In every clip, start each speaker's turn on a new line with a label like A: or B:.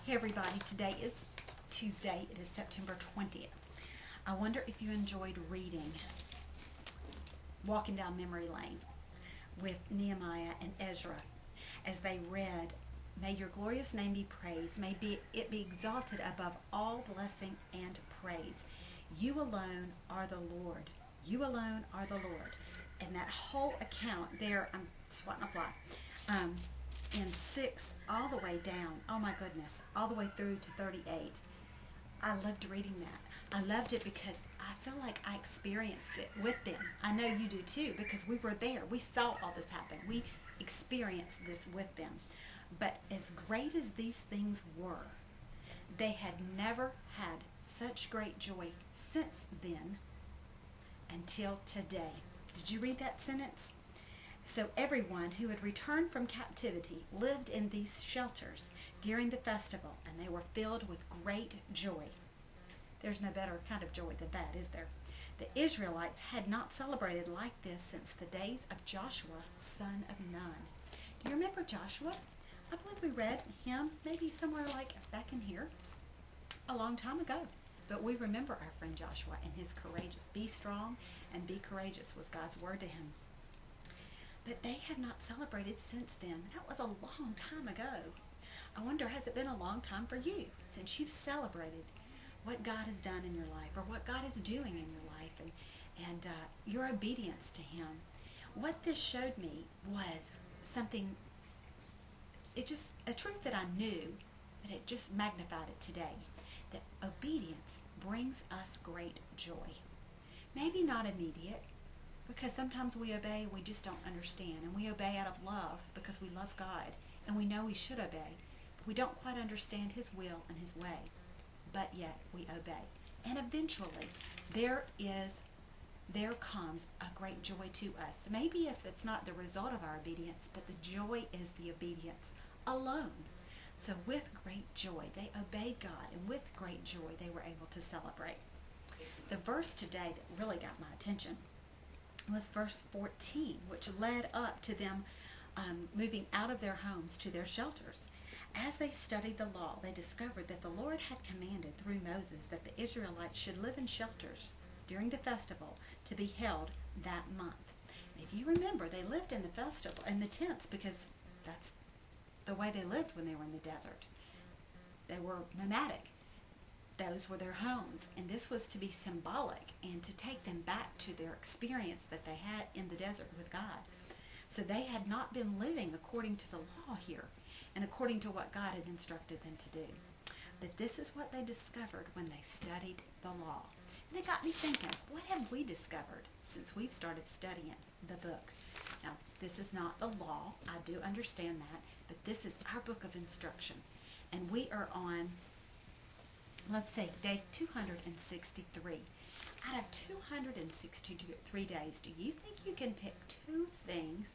A: Hey everybody, today is Tuesday. It is September 20th. I wonder if you enjoyed reading Walking Down Memory Lane with Nehemiah and Ezra as they read, "May your glorious name be praised, it be exalted above all blessing and praise. You alone are the Lord. You alone are the Lord." And that whole account there, I'm swatting a fly, in 6 all the way down, oh my goodness, all the way through to 38. I loved reading that. I loved it because I feel like I experienced it with them. I know you do too, because we were there. We saw all this happen. We experienced this with them. But as great as these things were, they had never had such great joy since then until today. Did you read that sentence? So everyone who had returned from captivity lived in these shelters during the festival, and they were filled with great joy. There's no better kind of joy than that, is there? The Israelites had not celebrated like this since the days of Joshua, son of Nun. Do you remember Joshua? I believe we read him maybe somewhere like back in here a long time ago. But we remember our friend Joshua and his courageous. Be strong and be courageous was God's word to him. But they had not celebrated since then. That was a long time ago. I wonder, has it been a long time for you since you've celebrated what God has done in your life, or what God is doing in your life, and your obedience to Him? What this showed me was something, a truth that I knew, but it just magnified it today, that obedience brings us great joy. Maybe not immediate, because sometimes we obey, we just don't understand, and we obey out of love because we love God, and we know we should obey, but we don't quite understand His will and His way, but yet we obey. And eventually, there comes a great joy to us. Maybe if it's not the result of our obedience, but the joy is the obedience alone. So with great joy, they obeyed God, and with great joy, they were able to celebrate. The verse today that really got my attention was verse 14, which led up to them moving out of their homes to their shelters. As they studied the law, they discovered that the Lord had commanded through Moses that the Israelites should live in shelters during the festival to be held that month. If you remember, they lived in the festival, in the tents, because that's the way they lived when they were in the desert. They were nomadic. Those were their homes, and this was to be symbolic and to take them back to their experience that they had in the desert with God. So they had not been living according to the law here and according to what God had instructed them to do. But this is what they discovered when they studied the law. And it got me thinking, what have we discovered since we've started studying the book? Now, this is not the law. I do understand that, but this is our book of instruction. And we are on, let's say, day 263. Out of 263 days, do you think you can pick 2 things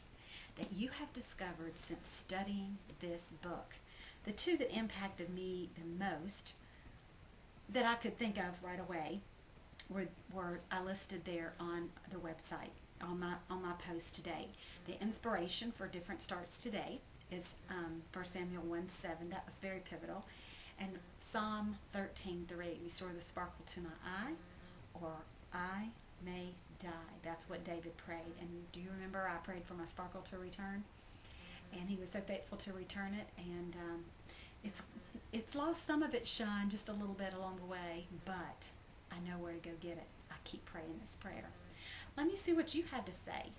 A: that you have discovered since studying this book? The 2 that impacted me the most, that I could think of right away, were I listed there on the website, on my post today. The inspiration for Different Starts Today is 1 Samuel 1:7. That was very pivotal. And Psalm 13:3, restore the sparkle to my eye, or I may die. That's what David prayed. And do you remember I prayed for my sparkle to return? And he was so faithful to return it. And it's lost some of its shine just a little bit along the way, but I know where to go get it. I keep praying this prayer. Let me see what you have to say.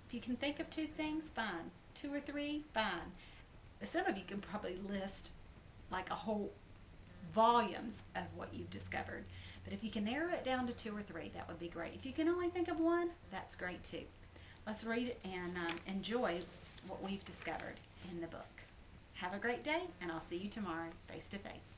A: If you can think of 2 things, fine. 2 or 3, fine. Some of you can probably list like a whole volumes of what you've discovered. But if you can narrow it down to 2 or 3, that would be great. If you can only think of 1, that's great too. Let's read it and enjoy what we've discovered in the book. Have a great day, and I'll see you tomorrow face to face.